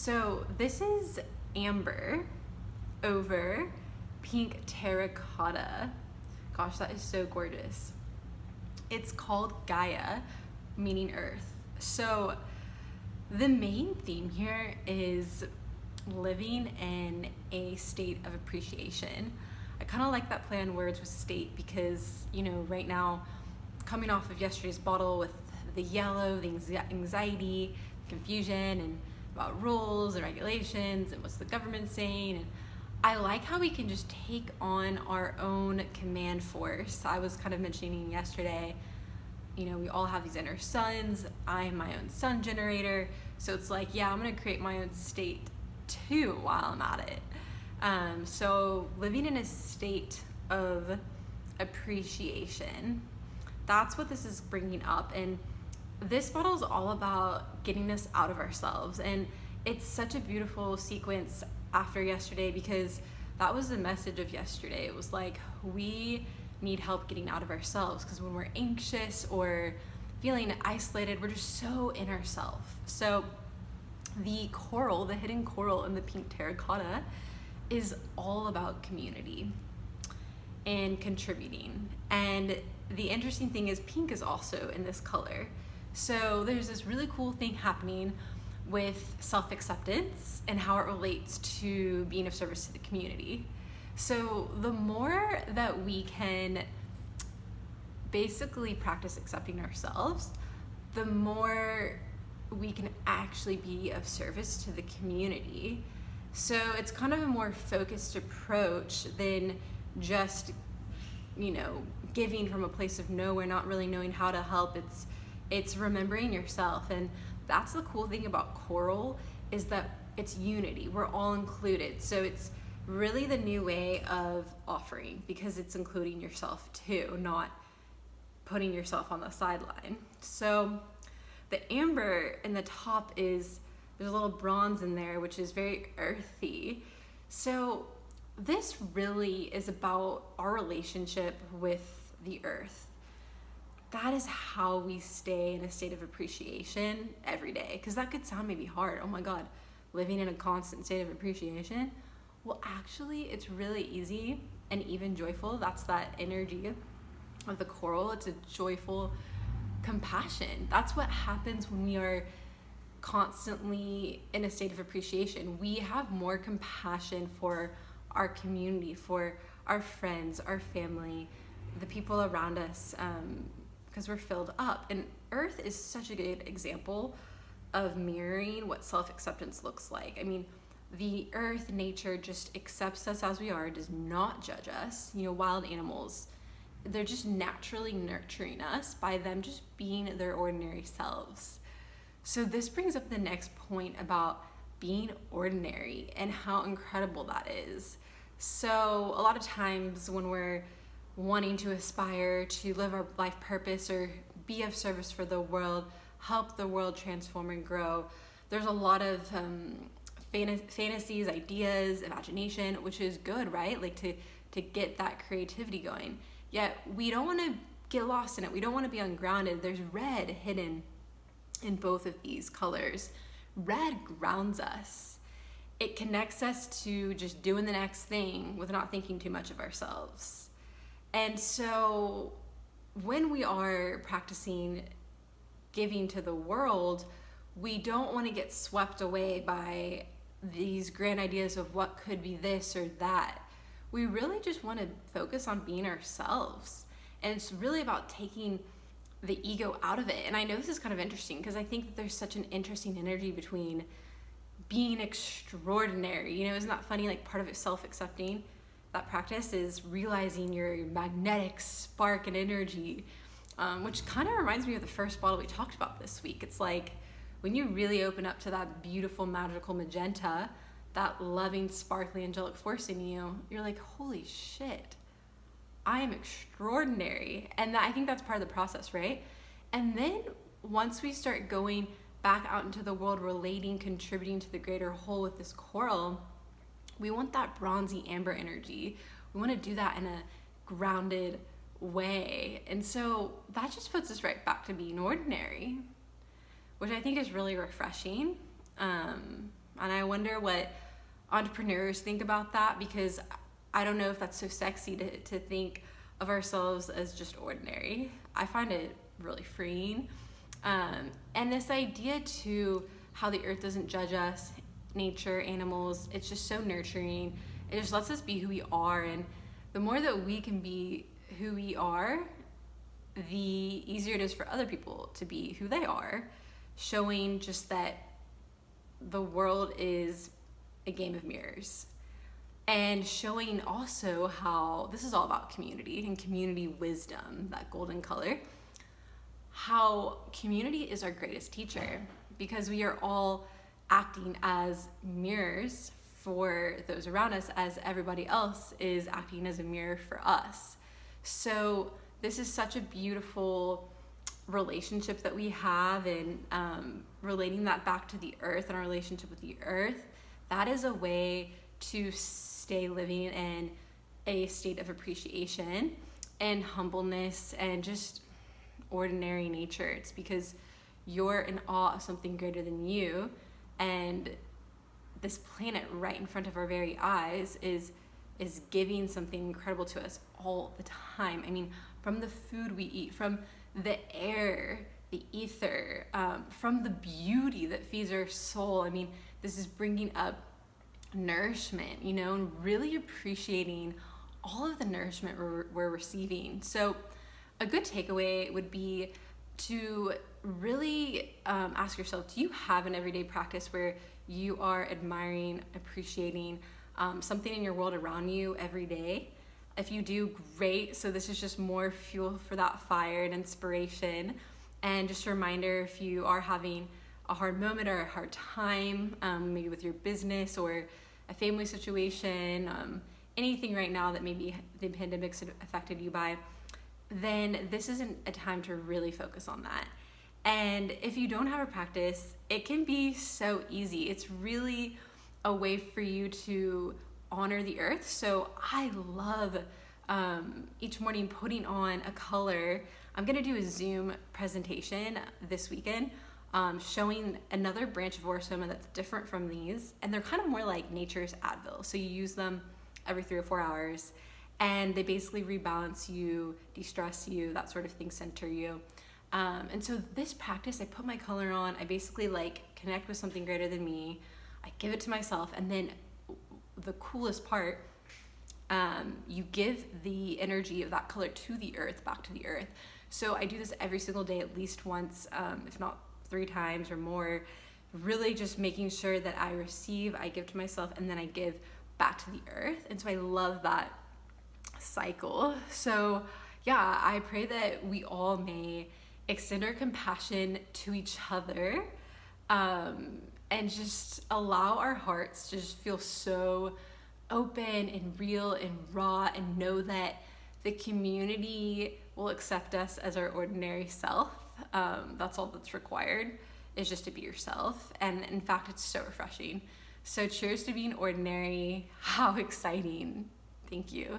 So this is amber over pink terracotta. Gosh, that is so gorgeous. It's called Gaia, meaning earth. So the main theme here is living in a state of appreciation. I kind of like that play on words with state because, right now, coming off of yesterday's bottle with the yellow, the anxiety, confusion, and about rules and regulations and what's the government saying. And I like how we can just take on our own command force. I was kind of mentioning yesterday, we all have these inner suns. I'm my own sun generator. So it's like, I'm gonna create my own state too while I'm at it. So living in a state of appreciation, that's what this is bringing up. And this bottle is all about getting us out of ourselves. And it's such a beautiful sequence after yesterday because that was the message of yesterday. It was like, we need help getting out of ourselves because when we're anxious or feeling isolated, we're just so in ourselves. So the coral, the hidden coral in the pink terracotta, is all about community and contributing. And the interesting thing is pink is also in this color. So there's this really cool thing happening with self-acceptance and how it relates to being of service to the community. So the more that we can basically practice accepting ourselves, the more we can actually be of service to the community. So it's kind of a more focused approach than just, giving from a place of nowhere, not really knowing how to help. It's remembering yourself. And that's the cool thing about coral, is that it's unity. We're all included. So it's really the new way of offering because it's including yourself too, not putting yourself on the sideline. So the amber in the top there's a little bronze in there, which is very earthy. So this really is about our relationship with the earth. That is how we stay in a state of appreciation every day. Because that could sound maybe hard. Oh my God, living in a constant state of appreciation. Well, actually, it's really easy and even joyful. That's that energy of the coral. It's a joyful compassion. That's what happens when we are constantly in a state of appreciation. We have more compassion for our community, for our friends, our family, the people around us, because we're filled up. And Earth is such a good example of mirroring what self-acceptance looks like. I mean, the earth, nature just accepts us as we are, does not judge us. Wild animals, they're just naturally nurturing us by them just being their ordinary selves. So this brings up the next point about being ordinary and how incredible that is. So a lot of times when we're wanting to aspire to live our life purpose or be of service for the world, help the world transform and grow, there's a lot of fantasies, ideas, imagination, which is good, right? Like to get that creativity going. Yet we don't want to get lost in it. We don't want to be ungrounded. There's red hidden in both of these colors. Red grounds us. It connects us to just doing the next thing with not thinking too much of ourselves. And so when we are practicing giving to the world, we don't want to get swept away by these grand ideas of what could be this or that. We really just want to focus on being ourselves. And it's really about taking the ego out of it. And I know this is kind of interesting because I think that there's such an interesting energy between being extraordinary. Isn't that funny? Like part of it, self-accepting, that practice is realizing your magnetic spark and energy, which kind of reminds me of the first bottle we talked about this week. It's like when you really open up to that beautiful, magical magenta, that loving, sparkly, angelic force in you, you're like, holy shit, I am extraordinary. And I think that's part of the process, right? And then once we start going back out into the world, relating, contributing to the greater whole with this coral, we want that bronzy amber energy. We want to do that in a grounded way. And so that just puts us right back to being ordinary, which I think is really refreshing. And I wonder what entrepreneurs think about that, because I don't know if that's so sexy to think of ourselves as just ordinary. I find it really freeing. And this idea too, how the earth doesn't judge us, nature, animals, it's just so nurturing. It just lets us be who we are. And the more that we can be who we are, the easier it is for other people to be who they are, showing just that the world is a game of mirrors. And showing also how this is all about community and community wisdom, that golden color, how community is our greatest teacher, because we are all acting as mirrors for those around us, as everybody else is acting as a mirror for us. So this is such a beautiful relationship that we have, and relating that back to the earth and our relationship with the earth. That is a way to stay living in a state of appreciation and humbleness and just ordinary nature. It's because you're in awe of something greater than you, and this planet right in front of our very eyes is giving something incredible to us all the time. I mean, from the food we eat, from the air, the ether, from the beauty that feeds our soul. I mean, this is bringing up nourishment, you know, and really appreciating all of the nourishment we're receiving. So a good takeaway would be to really ask yourself, do you have an everyday practice where you are admiring, appreciating something in your world around you every day? If you do, great. So this is just more fuel for that fire and inspiration. And just a reminder, if you are having a hard moment or a hard time, maybe with your business or a family situation, anything right now that maybe the pandemic's affected you by, then this isn't a time to really focus on that. And if you don't have a practice, it can be so easy. It's really a way for you to honor the earth. So I love each morning putting on a color. I'm gonna do a Zoom presentation this weekend, showing another branch of Orosoma that's different from these, and they're kind of more like nature's Advil. So you use them every 3 or 4 hours, and they basically rebalance you, de-stress you, that sort of thing, center you. And so this practice, I put my color on, I basically like connect with something greater than me, I give it to myself, and then the coolest part, you give the energy of that color to the earth, back to the earth. So I do this every single day, at least once, if not 3 times or more, really just making sure that I receive, I give to myself, and then I give back to the earth. And so I love that cycle. So yeah, I pray that we all may extend our compassion to each other, and just allow our hearts to just feel so open and real and raw, and know that the community will accept us as our ordinary self. That's all that's required, is just to be yourself. And in fact, it's so refreshing. So cheers to being ordinary. How exciting. Thank you.